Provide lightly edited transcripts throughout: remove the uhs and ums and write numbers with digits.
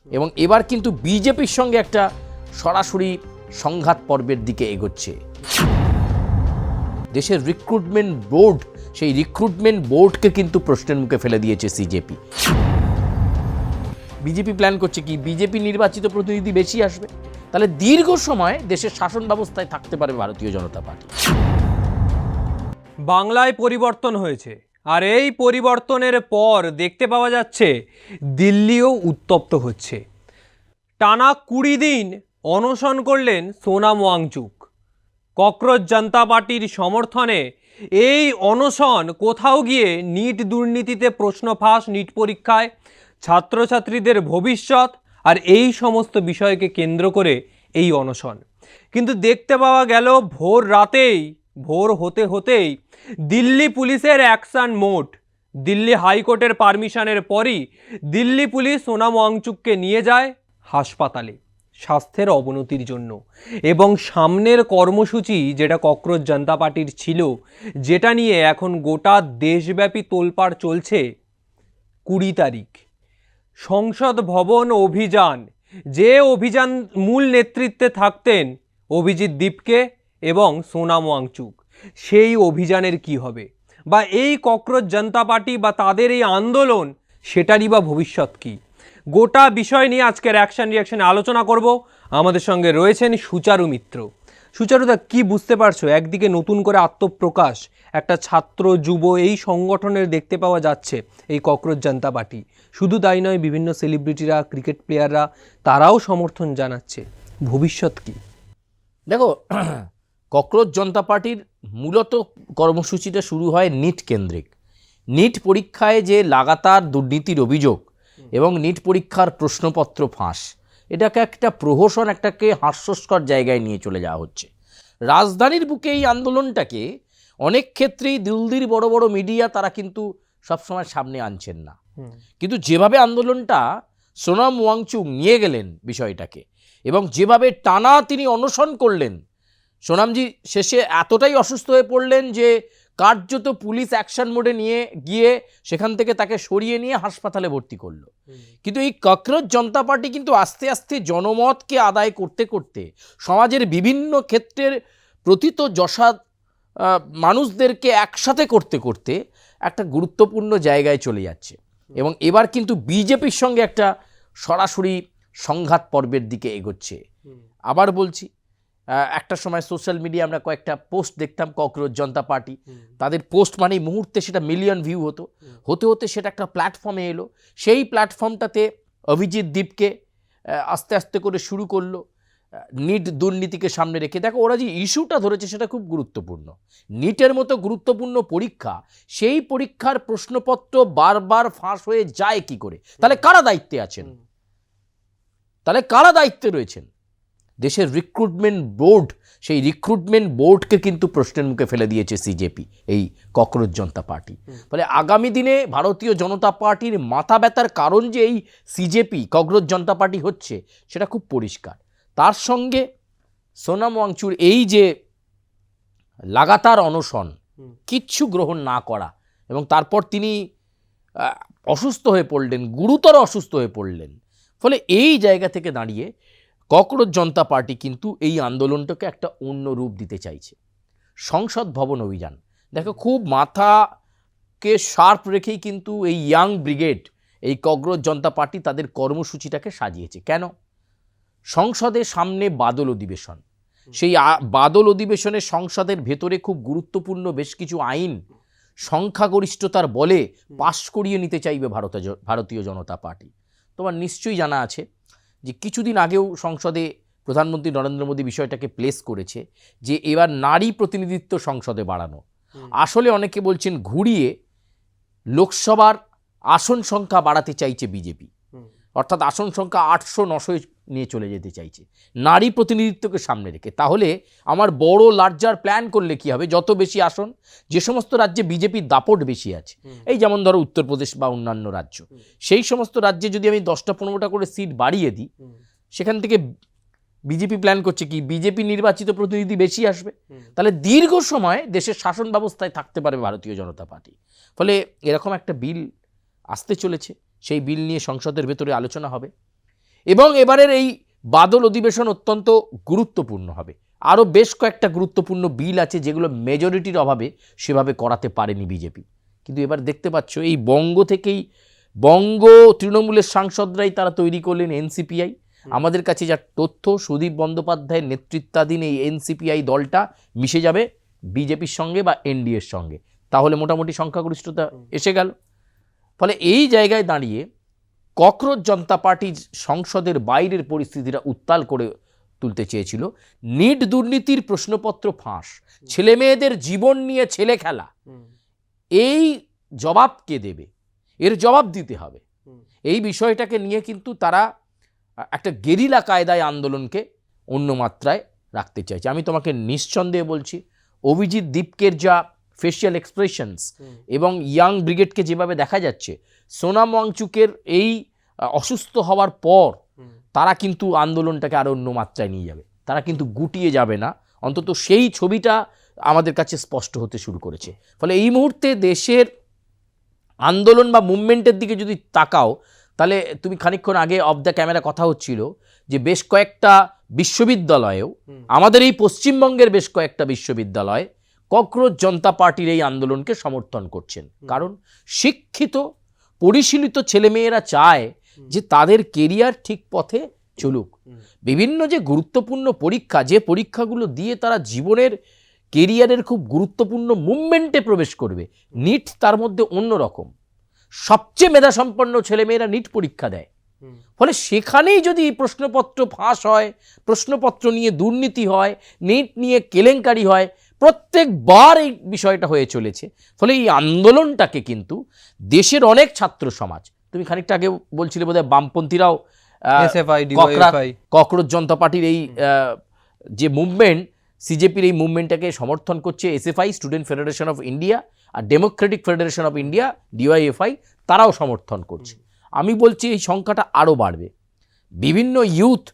এবং এবার কিন্তু বিজেপির সঙ্গে একটা সরাসরি সংঘাত পর্বের দিকে এগোচ্ছে। দেশের রিক্রুটমেন্ট বোর্ড, সেই রিক্রুটমেন্ট বোর্ডকে কিন্তু প্রশ্নের মুখে ফেলে দিয়েছে সিজেপি। বিজেপি প্ল্যান করছে কি, বিজেপি নির্বাচিত প্রতিনিধি বেশি আসবে, তাহলে দীর্ঘ সময় দেশের শাসন ব্যবস্থায় থাকতে পারে ভারতীয় জনতা পার্টি। বাংলায় পরিবর্তন হয়েছে, আর এই পরিবর্তনের পর দেখতে পাওয়া যাচ্ছে দিল্লিও উত্তপ্ত হচ্ছে। টানা 20 দিন অনশন করলেন সোনাম ওয়াংচুক। ককরোচ জনতা পার্টির সমর্থনে এই অনশন কোথাও গিয়ে নিট দুর্নীতিতে প্রশ্ন ফাঁস, নিট পরীক্ষায় ছাত্রছাত্রীদের ভবিষ্যৎ আর এই সমস্ত বিষয়কে কেন্দ্র করে এই অনশন। কিন্তু দেখতে পাওয়া গেল ভোর হতে হতেই দিল্লি পুলিশের অ্যাকশন মোড। দিল্লি হাইকোর্টের পারমিশনের পরই দিল্লি পুলিশ সোনাম ওয়াংচুককে নিয়ে যায় হাসপাতালে স্বাস্থ্যের অবনতির জন্য। এবং সামনের কর্মসূচি যেটা ককরোচ জনতা পার্টির ছিল, যেটা নিয়ে এখন গোটা দেশব্যাপী তোলপাড় চলছে, 20 তারিখ সংসদ ভবন অভিযান। যে অভিযান মূল নেতৃত্বে থাকতেন অভিজিৎ দীপকে এবং সোনাম ওয়াংচুক, সেই অভিযানের কি হবে, বা এই ককরোচ জনতা পার্টি বা তাদের এই আন্দোলন, সেটারই বা ভবিষ্যৎ কি, গোটা বিষয় নিয়ে আজকের অ্যাকশন রিয়াকশনে আলোচনা করব। আমাদের সঙ্গে রয়েছেন সুচারু মিত্র। সুচারুদা, কি বুঝতে পারছো? একদিকে নতুন করে আত্মপ্রকাশ একটা ছাত্র যুব এই সংগঠনের দেখতে পাওয়া যাচ্ছে, এই ককরোচ জনতা পার্টি। শুধু তাই নয়, বিভিন্ন সেলিব্রিটিরা, ক্রিকেট প্লেয়াররা, তারাও সমর্থন জানাচ্ছে। ভবিষ্যৎ কি? দেখো, ককরোচ জনতা পার্টির মূলত কর্মসূচিটা শুরু হয় নিট কেন্দ্রিক। নিট পরীক্ষায় যে লাগাতার দুর্নীতির অভিযোগ এবং নিট পরীক্ষার প্রশ্নপত্র ফাঁস, এটাকে একটা প্রহসন, একটাকে হাস্যস্কর জায়গায় নিয়ে চলে যাওয়া হচ্ছে। রাজধানীর বুকে এই আন্দোলনটাকে অনেক ক্ষেত্রেই দিল্লির বড় বড় মিডিয়া তারা কিন্তু সবসময় সামনে আনছেন না। কিন্তু যেভাবে আন্দোলনটা সোনাম ওয়াংচুক নিয়ে গেলেন বিষয়টাকে, এবং যেভাবে টানা তিনি অনশন করলেন, সোনামজি শেষে এতটাই অসুস্থ হয়ে পড়লেন যে কার্যত পুলিশ অ্যাকশন মোডে নিয়ে গিয়ে সেখান থেকে তাকে সরিয়ে নিয়ে হাসপাতালে ভর্তি করলো। কিন্তু এই ককরোচ জনতা পার্টি কিন্তু আস্তে আস্তে জনমতকে আদায় করতে করতে সমাজের বিভিন্ন ক্ষেত্রের প্রথিতযশা মানুষদেরকে একসাথে করতে করতে একটা গুরুত্বপূর্ণ জায়গায় চলে যাচ্ছে। এবং এবার কিন্তু বিজেপির সঙ্গে একটা সরাসরি সংঘাত পর্বের দিকে এগোচ্ছে। আবার বলছি, একটা সময় সোশ্যাল মিডিয়া আমরা কয়েকটা পোস্ট দেখতাম ককরোচ জনতা পার্টি, তাদের পোস্ট মানেই মুহূর্তে সেটা মিলিয়ন ভিউ হতো, হতে হতে সেটা একটা প্ল্যাটফর্মে এলো। সেই প্ল্যাটফর্মটাতে অভিজিৎ দীপকে আস্তে আস্তে করে শুরু করলো নিট দুর্নীতিকে সামনে রেখে। দেখো, ওরা যে ইস্যুটা ধরেছে সেটা খুব গুরুত্বপূর্ণ। নিটের মতো গুরুত্বপূর্ণ পরীক্ষা, সেই পরীক্ষার প্রশ্নপত্র বারবার ফাঁস হয়ে যায় কি করে? তাহলে কারা দায়িত্বে আছেন? তাহলে কারা দায়িত্বে রয়েছেন? দেশের রিক্রুটমেন্ট বোর্ড, সেই রিক্রুটমেন্ট বোর্ডকে কিন্তু প্রশ্নের মুখে ফেলে দিয়েছে সিজেপি, এই ককরোচ জনতা পার্টি। ফলে আগামী দিনে ভারতীয় জনতা পার্টির মাথা ব্যথার কারণ যে এই সিজেপি ককরোচ জনতা পার্টি হচ্ছে, সেটা খুব পরিষ্কার। তার সঙ্গে সোনাম ওয়াংচুর এই যে লাগাতার অনশন, কিচ্ছু গ্রহণ না করা, এবং তারপর তিনি অসুস্থ হয়ে পড়লেন, গুরুতর অসুস্থ হয়ে পড়লেন। ফলে এই জায়গা থেকে দাঁড়িয়ে ককরোচ জনতা পার্টি কিন্তু এই আন্দোলনটাকে একটা অন্য রূপ দিতে চাইছে। সংসদ ভবন অভিযান, দেখো, খুব মাথাকে শার্প রেখেই কিন্তু এই ইয়াং ব্রিগেড, এই ককরোচ জনতা পার্টি তাদের কর্মসূচিটাকে সাজিয়েছে। কেন? সংসদের সামনে বাদল অধিবেশন, সেই বাদল অধিবেশনে সংসদের ভেতরে খুব গুরুত্বপূর্ণ বেশ কিছু আইন সংখ্যাগরিষ্ঠতার বলে পাশ করিয়ে নিতে চাইবে ভারতীয় জনতা পার্টি। তোমার নিশ্চয়ই জানা আছে যে কিছুদিন আগেও সংসদে প্রধানমন্ত্রী নরেন্দ্র মোদী বিষয়টাকে প্লেস করেছে যে এবার নারী প্রতিনিধিত্ব সংসদে বাড়ানো। আসলে অনেকে বলছেন ঘুরিয়ে লোকসভার আসন সংখ্যা বাড়াতে চাইছে বিজেপি, অর্থাৎ আসন সংখ্যা 800-900 নিয়ে চলে যেতে চাইছে নারী প্রতিনিধিত্বকে সামনে রেখে। তাহলে আমার বড় লার্জার প্ল্যান করলে কি হবে? যত বেশি আসন, যে সমস্ত রাজ্যে বিজেপির দাপট বেশি আছে, এই যেমন ধরো উত্তরপ্রদেশ বা অন্যান্য রাজ্য, সেই সমস্ত রাজ্যে যদি আমি 10টা-15টা করে সিট বাড়িয়ে দিই, সেখান থেকে বিজেপি প্ল্যান করছে কি, বিজেপি নির্বাচিত প্রতিনিধি বেশি আসবে, তাহলে দীর্ঘ সময় দেশের শাসন ব্যবস্থায় থাকতে পারবে ভারতীয় জনতা পার্টি। ফলে এরকম একটা বিল আসতে চলেছে, সেই বিল নিয়ে সংসদের ভেতরে আলোচনা হবে। এবং এবারের এই বাদল অধিবেশন অত্যন্ত গুরুত্বপূর্ণ হবে। আরও বেশ কয়েকটা গুরুত্বপূর্ণ বিল আছে যেগুলো মেজরিটির অভাবে সেভাবে করাতে পারেনি বিজেপি। কিন্তু এবার দেখতে পাচ্ছ এই বঙ্গ তৃণমূলের সাংসদরাই তারা তৈরি করলেন এনসিপিআই। আমাদের কাছে যা তথ্য, সুদীপ বন্দ্যোপাধ্যায়ের নেতৃত্বাধীন এই এনসিপিআই দলটা মিশে যাবে বিজেপির সঙ্গে বা এনডিএর সঙ্গে, তাহলে মোটামুটি সংখ্যাগরিষ্ঠতা এসে গেল। ফলে এই জায়গায় দাঁড়িয়ে ককরোচ জনতা পার্টি সংসদের বাইরের পরিস্থিতিটা উত্তাল করে তুলতে চেয়েছিল। নিট দুর্নীতির প্রশ্নপত্র ফাঁস, ছেলে মেয়েদের জীবন নিয়ে ছেলে খেলা, এই জবাব কে দেবে? এর জবাব দিতে হবে। এই বিষয়টাকে নিয়ে কিন্তু তারা একটা গেরিলা কায়দায় আন্দোলনকে অন্য মাত্রায় রাখতে চাইছে। আমি তোমাকে নিঃসন্দেহে বলছি, অভিজিৎ দীপকের যা ফেশিয়াল এক্সপ্রেশনস এবং ইয়াং ব্রিগেডকে যেভাবে দেখা যাচ্ছে, সোনাম ওয়াংচুকের এই অসুস্থ হওয়ার পর তারা কিন্তু আন্দোলনটাকে আরও অন্য মাত্রায় নিয়ে যাবে। তারা কিন্তু গুটিয়ে যাবে না, অন্তত সেই ছবিটা আমাদের কাছে স্পষ্ট হতে শুরু করেছে। ফলে এই মুহূর্তে দেশের আন্দোলন বা মুভমেন্টের দিকে যদি তাকাও, তাহলে তুমি খানিকক্ষণ আগে অফ দ্য ক্যামেরা কথা হচ্ছিল যে বেশ কয়েকটা বিশ্ববিদ্যালয়েও, আমাদের এই পশ্চিমবঙ্গের বেশ কয়েকটা বিশ্ববিদ্যালয় ককরোচ জনতা পার্টির এই আন্দোলনকে সমর্থন করছেন। কারণ শিক্ষিত পরিশীলিত ছেলেমেয়েরা চায় যে তাদের কেরিয়ার ঠিক পথে চলুক। বিভিন্ন যে গুরুত্বপূর্ণ পরীক্ষা, যে পরীক্ষাগুলো দিয়ে তারা জীবনের কেরিয়ারের খুব গুরুত্বপূর্ণ মুভমেন্টে প্রবেশ করবে, নিট তার মধ্যে অন্যরকম। সবচেয়ে মেধাসম্পন্ন ছেলেমেয়েরা নিট পরীক্ষা দেয়। ফলে সেখানেই যদি প্রশ্নপত্র ফাঁস হয়, প্রশ্নপত্র নিয়ে দুর্নীতি হয়, নিট নিয়ে কেলেঙ্কারি হয়, প্রত্যেকবার এই বিষয়টা হয়ে চলেছে। ফলে এই আন্দোলনটাকে কিন্তু দেশের অনেক ছাত্র সমাজ, তুমি খানিকটা আগে বলছিলে বোধহয় বামপন্থীরাও ককরোচ জনতা পার্টির এই যে মুভমেন্ট, সিজেপির এই মুভমেন্টটাকে সমর্থন করছে। SFI, student federation of India, আর democratic federation of India DYFI, তারাও সমর্থন করছে। আমি বলছি এই সংখ্যাটা আরও বাড়বে। বিভিন্ন ইউথ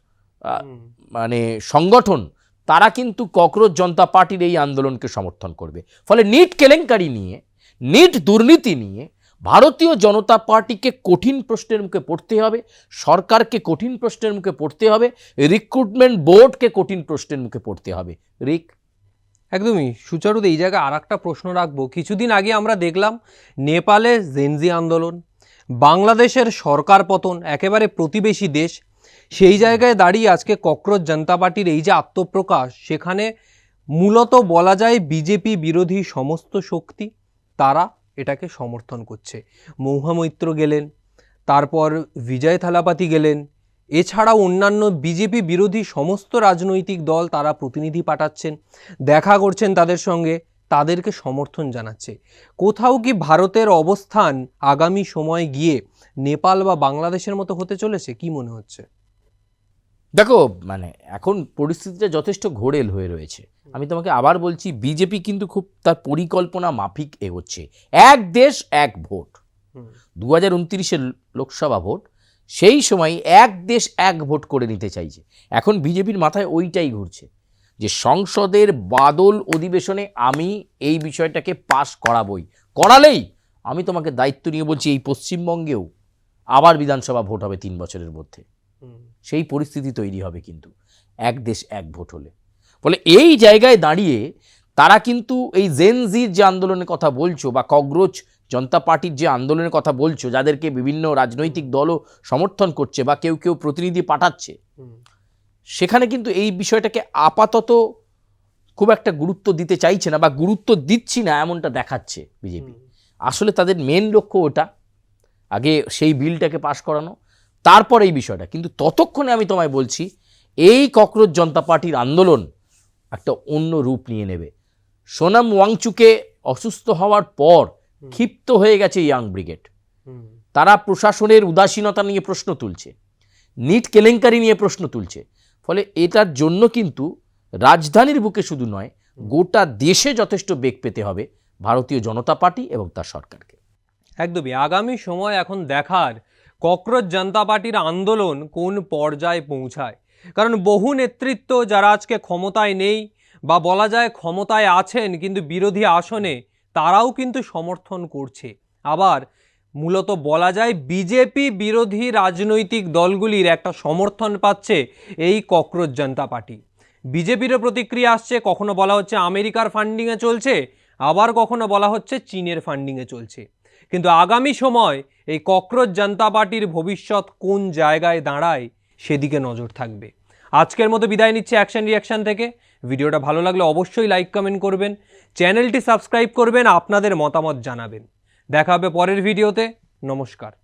সংগঠন তারা কিন্তু ককরোচ জনতা পার্টির এই আন্দোলনকে সমর্থন করবে। ফলে নিট কেলেঙ্কারি নিয়ে, নিট দুর্নীতি নিয়ে ভারতীয় জনতা পার্টিকে কঠিন প্রশ্নের মুখে পড়তে হবে, সরকারকে কঠিন প্রশ্নের মুখে পড়তে হবে, রিক্রুটমেন্ট বোর্ডকে কঠিন প্রশ্নের মুখে পড়তে হবে। একদমই সুচারুদ, এই জায়গায় আর একটা প্রশ্ন রাখবো। কিছুদিন আগে আমরা দেখলাম নেপালে জেনজি আন্দোলন, বাংলাদেশের সরকার পতন, একেবারে প্রতিবেশী দেশ, সেই জায়গায় দাঁড়িয়ে আজকে ককরোচ জনতা পার্টির এই যে আত্মপ্রকাশ, সেখানে মূলত বলা যায় বিজেপি বিরোধী সমস্ত শক্তি তারা এটাকে সমর্থন করছে। মহুয়া মৈত্র গেলেন, তারপর বিজয় থালাপাতি গেলেন, এছাড়াও অন্যান্য বিজেপি বিরোধী সমস্ত রাজনৈতিক দল তারা প্রতিনিধি পাঠাচ্ছেন, দেখা করছেন তাদের সঙ্গে, তাদেরকে সমর্থন জানাচ্ছে। কোথাও কি ভারতের অবস্থান আগামী সময় গিয়ে নেপাল বা বাংলাদেশের মতো হতে চলেছে? কি মনে হচ্ছে? দেখো, এখন পরিস্থিতিটা যথেষ্ট ঘোরেল হয়ে রয়েছে। আমি তোমাকে আবার বলছি, বিজেপি কিন্তু খুব তার পরিকল্পনা মাফিক এগোচ্ছে। এক দেশ এক ভোট, 2029-এর লোকসভা ভোট, সেই সময় এক দেশ এক ভোট করে নিতে চাইছে। এখন বিজেপির মাথায় ওইটাই ঘুরছে যে সংসদের বাদল অধিবেশনে আমি এই বিষয়টাকে পাশ করালেই আমি তোমাকে দায়িত্ব নিয়ে বলছি, এই পশ্চিমবঙ্গেও আবার বিধানসভা ভোট হবে 3 বছরের মধ্যে। সেই পরিস্থিতি তৈরি হবে কিন্তু এক দেশ এক ভোট হলে। ফলে এই জায়গায় দাঁড়িয়ে তারা কিন্তু এই জেনজির যে আন্দোলনের কথা বলছো, বা ককরোচ জনতা পার্টির যে আন্দোলনের কথা বলছো, যাদেরকে বিভিন্ন রাজনৈতিক দলও সমর্থন করছে বা কেউ কেউ প্রতিনিধি পাঠাচ্ছে, সেখানে কিন্তু এই বিষয়টাকে আপাতত খুব একটা গুরুত্ব দিতে চাইছে না, বা গুরুত্ব দিচ্ছি না এমনটা দেখাচ্ছে বিজেপি। আসলে তাদের মেন লক্ষ্য ওটা, আগে সেই বিলটাকে পাশ করানো, তারপর এই বিষয়টা। কিন্তু ততক্ষণে আমি তোমায় বলছি, এই ককরোচ জনতা পার্টির আন্দোলন একটা অন্য রূপ নিয়ে নেবে। সোনাম ওয়াংচুকে অসুস্থ হওয়ার পর ক্ষিপ্ত হয়ে গেছে ইয়াং ব্রিগেড। তারা প্রশাসনের উদাসীনতা নিয়ে প্রশ্ন তুলছে, নিট কেলেঙ্কারি নিয়ে প্রশ্ন তুলছে। ফলে এটার জন্য কিন্তু রাজধানীর বুকে শুধু নয়, গোটা দেশে যথেষ্ট বেগ পেতে হবে ভারতীয় জনতা পার্টি এবং তার সরকারকে। একদমই আগামী সময় এখন দেখার ককরোচ জনতা পার্টির আন্দোলন কোন পর্যায়ে পৌঁছায়। কারণ বহু নেতৃত্ব যারা আজকে ক্ষমতায় নেই, বা বলা যায় ক্ষমতায় আছেন কিন্তু বিরোধী আসনে, তারাও কিন্তু সমর্থন করছে। আবার মূলত বলা যায় বিজেপি বিরোধী রাজনৈতিক দলগুলির একটা সমর্থন পাচ্ছে এই ককরোচ জনতা পার্টি। বিজেপিরও প্রতিক্রিয়া আসছে, কখনো বলা হচ্ছে আমেরিকার ফান্ডিংয়ে চলছে, আবার কখনো বলা হচ্ছে চীনের ফান্ডিংয়ে চলছে। কিন্তু আগামী সময় এই ককরোচ জনতা পার্টির ভবিষ্যৎ কোন জায়গায় দাঁড়ায় সেদিকে নজর থাকবে। আজকের মতো বিদায় নিচ্ছে অ্যাকশন রিয়াকশন থেকে। ভিডিওটা ভালো লাগলে অবশ্যই লাইক কমেন্ট করবেন, চ্যানেলটি সাবস্ক্রাইব করবেন, আপনাদের মতামত জানাবেন। দেখা হবে পরের ভিডিওতে। নমস্কার।